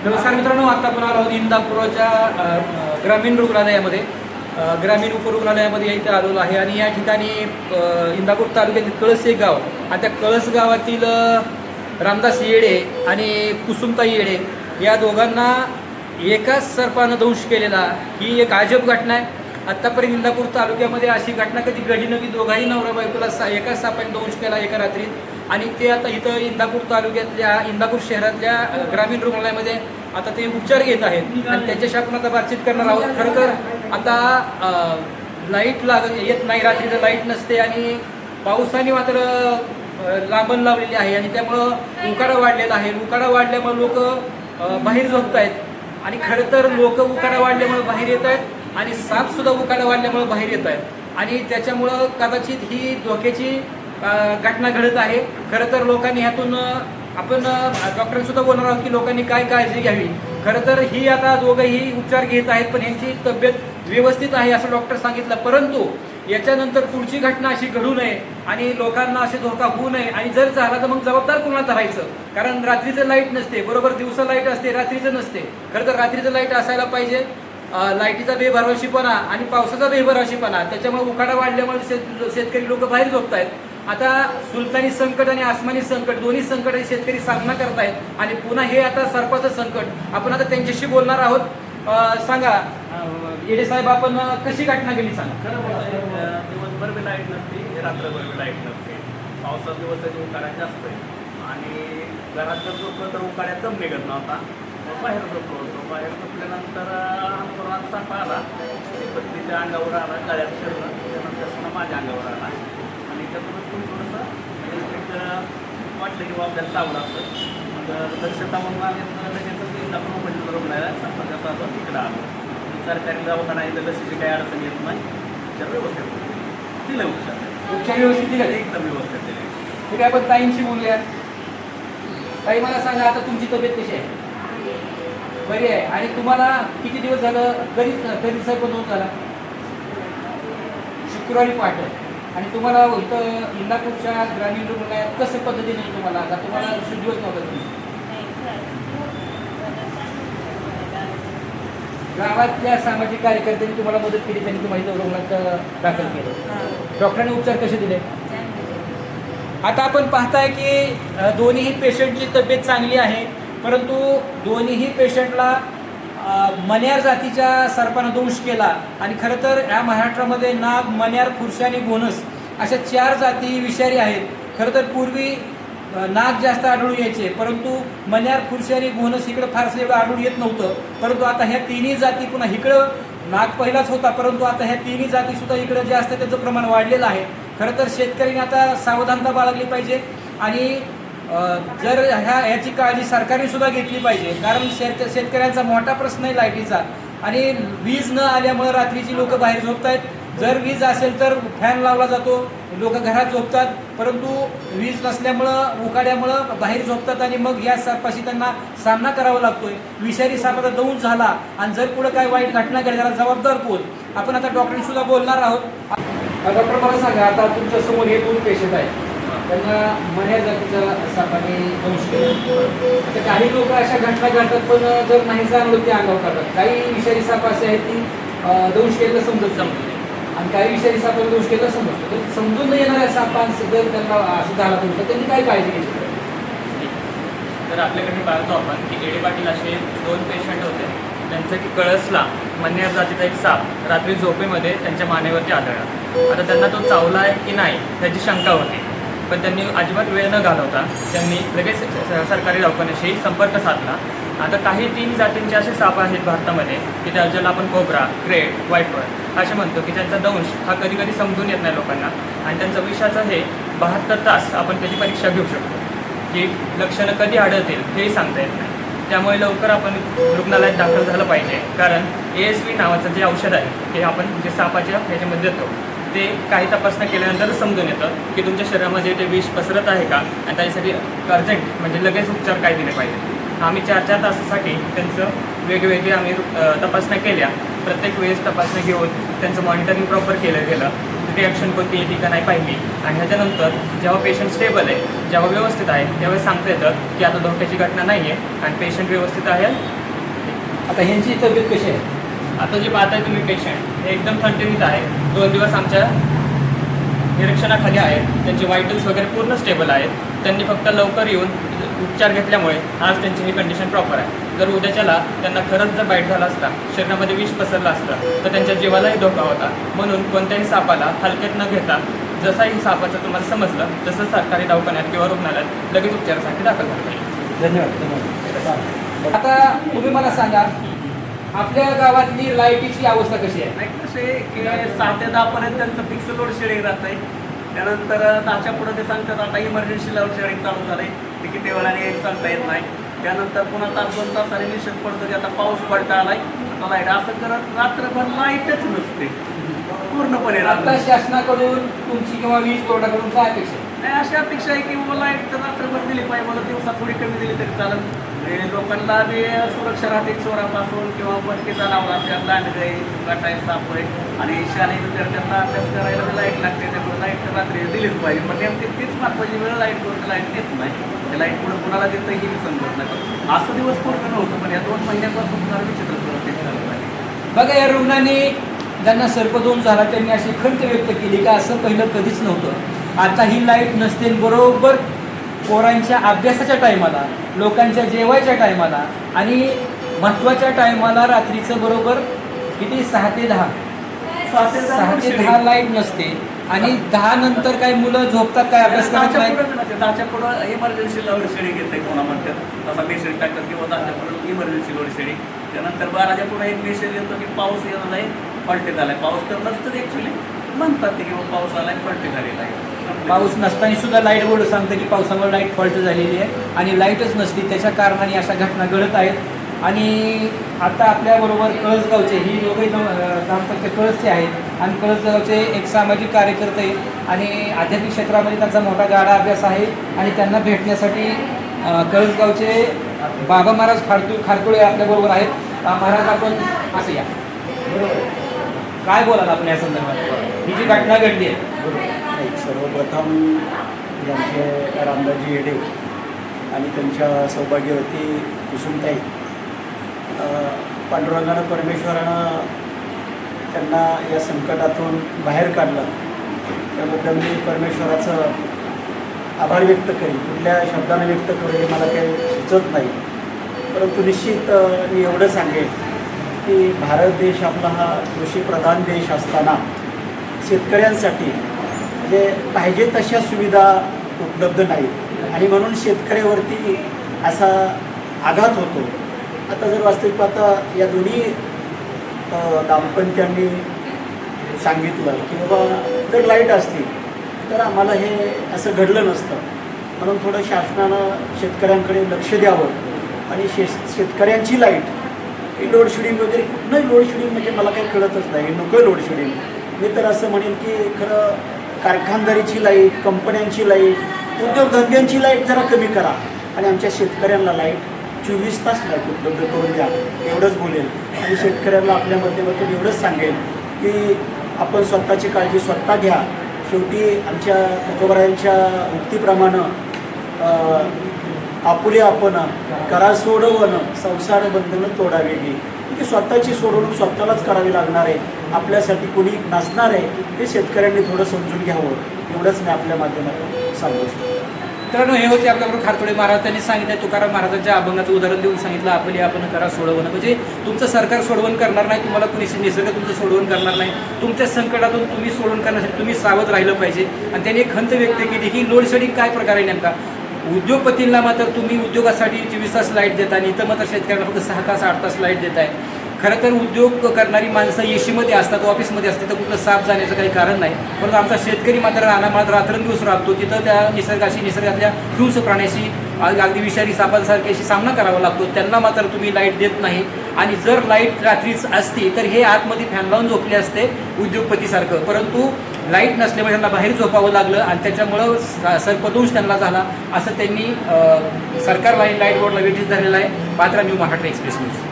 नमस्कार मित्रांनो, आता आपण आलो आहोत इंदापुराच्या ग्रामीण रुग्णालयामध्ये. ग्रामीण उपरुग्णालयामध्ये इथे आलेलो आहे आणि या ठिकाणी इंदापूर तालुक्यातील कळस एक गाव आणि त्या कळस गावातील रामदास येडे आणि कुसुमताई येडे या दोघांना एकाच सर्पानं दंश केलेला ही एक अजब घटना आहे. आत्तापर्यंत इंदापूर तालुक्यामध्ये अशी घटना कधी घडली नव्हती. दोघाही नवरा बायकोला एकाच सापाने दंश केला एका रात्रीत. आणि ते आता इथं इंदापूर तालुक्यातल्या इंदापूर शहरातल्या ग्रामीण रुग्णालयामध्ये आता ते उपचार घेत आहेत आणि त्यांच्याशी आपण आता बातचीत करणार आहोत. खरं तर आता लाईट येत नाही, रात्रीचं लाईट नसते आणि पावसाने मात्र लांबण लावलेली आहे आणि त्यामुळं उकाडा वाढलेला आहे. उकाडा वाढल्यामुळे लोक बाहेर झोपत आहेत आणि खरं तर लोक उकाडा वाढल्यामुळे बाहेर येत आहेत आणि सापसुद्धा उकाडा वाढल्यामुळे बाहेर येत आहेत आणि त्याच्यामुळं कदाचित ही धोक्याची घटना घडत आहे. खरं तर लोकांनी ह्यातून आपण डॉक्टरांसुद्धा बोलणार आहोत की लोकांनी काय काळजी घ्यावी. खरं तर ही आता दोघंही उपचार घेत आहेत पण यांची तब्येत व्यवस्थित आहे असं डॉक्टर सांगितलं. परंतु याच्यानंतर पुढची घटना अशी घडू नये आणि लोकांना असे धोका होऊ नये आणि जर झाला तर मग जबाबदार कोणाला धरायचं. कारण रात्रीचं लाईट नसते, बरोबर दिवसा लाईट असते, रात्रीचं नसते. खरं तर रात्रीचं लाईट असायला पाहिजे. लाईटीचा बेभरवशीपणा आणि पावसाचा बेभरवशीपणा त्याच्यामुळे उकाडा वाढल्यामुळे शेतकरी लोक बाहेर झोपत आहेत. आता सुलतानी संकट आणि आसमानी संकट दोन्ही संकट शेतकरी सामना करतायत आणि पुन्हा हे आता सर्पाचं संकट. आपण आता त्यांच्याशी बोलणार आहोत. सांगा येडे साहेब, आपण कशी घटना गेली सांगा. खरं दिवसभर बी लाईट नसते, रात्रभर बी लाईट नसते. पावसात दिवसाची उकाडा जास्त आहे आणि घरात जर झोपलं तर उकाड्यात दम निघत नव्हता. मग बाहेर झोपलो होतो. बाहेर झोपल्यानंतर आमचा साप आला, पत्नीच्या अंगावर आला, गळ्यात शिरलं, त्यानंतर माझ्या अंगावर आला आणि त्यातून थोडंसं वाटलं की आपल्याला चावलं असतं. मग दक्षता म्हणून आले लगेच इंदापूर उपजिल्हा रुग्णालयात संपर्काचा असं तिकडं आलो. सरकारी दवाखाना इथं लसीची काही अडचण येत नाही, उपचार व्यवस्थित दिलं. उपचार व्यवस्थित दिले, एकदम व्यवस्थित दिले. ठीक आहे. आपण ताईंशी बोलूया. ताई, मला सांगा आता तुमची तब्येत कशी आहे? बरी आहे. आणि तुम्हाला किती दिवस झालं कधी सर्पदंश झाला? शुक्रवारी पहाटे. आणि तुम्हाला इथं इंदापूरच्या ग्रामीण रुग्णालयात कसं पद्धतीने तुम्हाला आता तुम्हाला दिवस नव्हता तुम्ही गावातल्या सामाजिक कार्यकर्त्यांनी तुम्हाला मदत केली, त्यांनी तुम्हाला इथं रुग्णालयात दाखल केलं. डॉक्टरांनी उपचार कसे दिले? आता आपण पाहताय की दोन्हीही पेशंटची तब्येत चांगली आहे, परंतु दोन्हीही पेशंटला मण्यार जातीच्या सर्पानं दंश केला. आणि खरं तर या महाराष्ट्रामध्ये नाग, मण्यार, फुरशी आणि घोणस अशा 4 जाती विषारी आहेत. खरं तर पूर्वी नाग जास्त आढळून यायचे, परंतु मण्यार, फुरशी आणि घोणस इकडं फारसं एवढं आढळून येत नव्हतं. परंतु आता ह्या तिन्ही जाती, पुन्हा इकडं नाग पहिलाच होता, परंतु आता ह्या तिन्ही जातीसुद्धा इकडं जास्त त्याचं प्रमाण वाढलेलं आहे. खरं तर शेतकऱ्यांनी आता सावधानता बाळगली पाहिजे आणि जर ह्याची काळजी सरकारने सुद्धा घेतली पाहिजे. कारण शेतकऱ्यांचा मोठा प्रश्न आहे लाईटीचा आणि वीज न आल्यामुळे रात्रीची लोक बाहेर झोपत आहेत. जर वीज असेल तर फॅन लावला जातो, लोक घरात झोपतात, परंतु वीज नसल्यामुळं उकाड्यामुळं बाहेर झोपतात आणि मग या सर्पाशी त्यांना सामना करावा लागतोय. विषारी सापाचा दंश झाला आणि जर पुढे काय वाईट घटना घडली त्याला जबाबदार कोण? आपण आता डॉक्टरांशी सुद्धा बोलणार आहोत. डॉक्टर, मला सांगा, आता तुमच्या समोर हे 2 पेशंट आहेत, त्यांना मण्यार जातीचा सापाने दंश केला. आता काही लोक अशा घटना घडतात पण जर नाही जाणवलं ते अंगावर काढतात. काही विषारी साप असे आहेत की दंश केलं समजत आणि काही विषारी सापाला दंश केलं समजतं. तर समजून न येणाऱ्या सापांचं जर त्यांना असं झाला तर त्यांनी काय काळजी घेतली? तर आपल्याकडे पाहतो आपण की येडे पाटील असे 2 पेशंट होते. त्यांचं की कळसला मण्यार जातीचा एक साप रात्री झोपेमध्ये त्यांच्या मानेवरती आढळला. आता त्यांना तो चावला आहे की नाही त्याची शंका होती, पण त्यांनी अजिबात वेळ न घालवता त्यांनी लगेच सरकारी दवाखान्याशी संपर्क साधला. आता काही 3 जातींचे असे साप आहेत भारतामध्ये की ज्याला आपण कोब्रा, क्रेट, व्हाईटवर असे म्हणतो की त्यांचा दंश हा कधी कधी समजून येत नाही लोकांना आणि त्यांचं विषाचं हे 72 तास आपण त्याची परीक्षा घेऊ शकतो की लक्षणं कधी आढळतील हेही सांगता येत नाही. त्यामुळे लवकर आपण रुग्णालयात दाखल झालं पाहिजे. कारण ASV नावाचं जे औषध आहे ते आपण जे सापाच्या ह्याच्यामध्ये देतो ते काही तपासण्या केल्यानंतर समजून येतं की तुमच्या शरीरामध्ये ते विष पसरत आहे का आणि त्याच्यासाठी अर्जंट म्हणजे लगेच उपचार काय दिले पाहिजे. आम्ही 4-4 तासासाठी त्यांचं वेगवेगळे आम्ही तपासण्या केल्या. प्रत्येक वेळेस तपासण्या घेऊन त्यांचं मॉनिटरिंग प्रॉपर केलं गेलं. रिॲक्शन कोणती येते का नाही पाहिली आणि ह्याच्यानंतर जेव्हा पेशंट स्टेबल आहे, जेव्हा व्यवस्थित आहे, त्यावेळेस सांगता येतं की आता धोक्याची घटना नाही आहे आणि पेशंट व्यवस्थित आहे. आता ह्यांची तब्येत कशी आहे? आता जे पाहताय तुम्ही पेशंट हे एकदम ठणठणीत आहे. 2 दिवस आमच्या निरीक्षणाखाली आहेत. त्यांचे वायटल्स वगैरे पूर्ण स्टेबल आहेत. त्यांनी फक्त लवकर येऊन उपचार घेतल्यामुळे आज त्यांची ही कंडिशन प्रॉपर आहे. जर उद्याच्याला त्यांना खरंच जर बाईट झाला असता, शरीरामध्ये विष पसरलं असतं तर त्यांच्या जीवालाही धोका होता. म्हणून कोणत्याही सापाला हलक्यात न घेता जसाही सापाचं तुम्हाला समजलं तसं सरकारी दवाखान्यात किंवा रुग्णालयात लगेच उपचारासाठी दाखल झालं पाहिजे. धन्यवाद. आता तुम्ही मला सांगा, आपल्या गावातली लाईटीची अवस्था कशी आहे? नाही कसे की 6 ते 10 पर्यंत त्यांचं फिक्स लोड शेडिंग राहत आहे. त्यानंतर 10च्या पुढे ते सांगतात आता इमर्जन्सी लोड शेडिंग चालू झालं आहे, ते किती वेळाने येईल सांगता येत नाही. त्यानंतर पुन्हा तास 2 तासाने निश्चित पडतो की आता पाऊस पडता आलाय, आता लाईट असं करत रात्रभर लाईटच नसते पूर्णपणे. आता शासनाकडून तुमची किंवा वीज बोर्डाकडून काय अपेक्षा आहे? नाही अशी अपेक्षा आहे की मला लाईट तर रात्रभर दिली पाहिजे, मला दिवसात थोडी कमी दिली तरी चालेल. म्हणजे लोकांना बी सुरक्षा राहते चोरापासून किंवा बंदकीचा लावला असतात, लांडगाई गाठाय साप आहे आणि शालेय विद्यार्थ्यांना अभ्यास करायला लाईट लागते, त्यामुळे लाईट तर रात्री दिलीच पाहिजे. पण नेमकी तीच महत्त्वाची वेळ लाईट देत नाही. ते लाईट पुढे कुणाला देतं ही मी समजत नाही. असं दिवस पूर्ण नव्हतं, पण या 2 महिन्यापासून फार विचित्र ते चालू आहे. बघा, या रुग्णांनी ज्यांना सर्पदोष झाला त्यांनी अशी खंत व्यक्त केली का असं पहिलं कधीच नव्हतं. आता ही लाईट नसते, बरोबर पोरांच्या अभ्यासाच्या टायमाला, लोकांच्या जेवायच्या टायमाला आणि महत्त्वाच्या टायमाला रात्रीचं बरोबर किती 6 ते 10 लाईट नसते आणि 10 नंतर काही मुलं झोपतात, काय अभ्यास करत नाही. 10च्या पुढं इमर्जन्सी लोड शेडिंग येते कोणा म्हणतात, तसा मेसेज टाकतात किंवा 10च्या पुढं इमर्जन्सी लोड शेडिंग. त्यानंतर 12च्या पुढे एक मेसेज येतो की पाऊस येणार नाही, फॉल्ट झालाय. पाऊस तर नसतं ॲक्च्युली, म्हणतात ते किंवा पाऊस आलाय, फॉल्ट झालेला आहे. पाऊस नसताना सुद्धा लाईट बोर्ड सांगतं की पावसामुळे लाईट फॉल्ट झालेली आहे आणि लाईटच नसती. त्याच्या कारणाने अशा घटना घडत आहेत. आणि आता आपल्याबरोबर कळसगावचे ही दोघे ग्रामपंचायत कळसचे आहेत आणि कळसगावचे एक सामाजिक कार्यकर्ते आणि आध्यात्मिक क्षेत्रामध्ये त्यांचा मोठा गाडा अभ्यास आहे आणि त्यांना भेटण्यासाठी कळसगावचे बाबा महाराज खारतुळे आपल्याबरोबर आहेत. महाराज, आपण असं या, बरोबर काय बोलाल आपण या संदर्भात? ही जी घटना घडली आहे. सर्वप्रथम आमचे रामदासजी येडे आणि त्यांच्या सौभाग्यवती कुसुमताई, पांडुरंगानं परमेश्वरानं त्यांना या संकटातून बाहेर काढलं, त्याबद्दल मी परमेश्वराचं आभार व्यक्त करेन. कुठल्या शब्दाने व्यक्त करू हे मला काही सुचत नाही, परंतु निश्चित मी एवढं सांगेन की भारत देश आपला हा कृषीप्रधान देश असताना शेतकऱ्यांसाठी म्हणजे पाहिजे तशा सुविधा उपलब्ध नाहीत आणि म्हणून शेतकऱ्यावरती असा आघात होतो. आता जर वास्तविक पाहता या दोन्ही दाम्पत्यांनी सांगितलं की बाबा जर लाईट असती तर आम्हाला हे असं घडलं नसतं, म्हणून थोडं शासनानं शेतकऱ्यांकडे लक्ष द्यावं आणि शेतकऱ्यांची लाईट ही लोड शेडिंग वगैरे कुठलंही लोड शेडिंग म्हणजे मला काही कळतच नाही, नको लोड शेडिंग. मी तर असं म्हणेन की खरं कारखानदारीची लाईट, कंपन्यांची लाईट, उद्योगधंद्यांची लाईट जरा कमी करा आणि आमच्या शेतकऱ्यांना लाईट 24 तास लाईट उपलब्ध करून द्या, एवढंच बोलेल. आणि शेतकऱ्यांना आपल्या माध्यमातून एवढंच सांगेल की आपण स्वतःची काळजी स्वतः घ्या. शेवटी आमच्या तुकोबरायांच्या उक्तीप्रमाणे आपुले आपण करा सोडवणं संसार बंधनं तोडावी गी, की स्वतःची सोडवणूक स्वतःलाच करावी लागणार आहे. आपल्यासाठी कोणी नसणार आहे हे शेतकऱ्यांनी थोडं समजून घ्यावं, एवढंच मी आपल्या माध्यमातून सांगू शकतो. मित्रांनो, हे होते आपल्याबरोबर खारतुळे महाराज. त्यांनी सांगितलं, तुकाराम महाराजांच्या अभंगाचं उदाहरण देऊन सांगितलं, आपली आपण करा सोडवणं. म्हणजे तुमचं सरकार सोडवण करणार नाही, तुम्हाला कुणी निसर्ग तुमचं सोडवण करणार नाही. तुमच्या संकटातून तुम्ही सोडवण करण्यासाठी तुम्ही सावध राहिलं पाहिजे. आणि त्यांनी एक खंत व्यक्त केली की लोड शेडिंग काय प्रकार आहे नेमका. उद्योगपतींना मात्र तुम्ही उद्योगासाठी 24 तास लाईट देता आणि इथं मात्र शेतकऱ्यांना फक्त 6 तास 8 तास लाईट देत आहे. खरं तर उद्योग करणारी माणसं एशीमध्ये असतात, ऑफिसमध्ये असते, तर कुठलं साफ जाण्याचं काही कारण नाही. परंतु आमचा शेतकरी मात्र रानामात रात्रंदिवस राबतो, तिथं त्या निसर्गातल्या हिंस्र प्राण्याशी अगदी विषारी सापांसारख्याशी सामना करावा लागतो. त्यांना मात्र तुम्ही लाईट देत नाही. आणि जर लाईट रात्रीच असती तर हे आतमध्ये फॅन लावून झोपले असते उद्योगपतीसारखं, परंतु लाईट नसल्यामुळे त्यांना बाहेर झोपावं लागलं आणि त्याच्यामुळं सर्पदोष त्यांना झाला, असं त्यांनी सरकारला लाईट बोर्डला वेटीस धरलेला आहे. 12 न्यू महाराष्ट्र एक्सप्रेस न्यूज.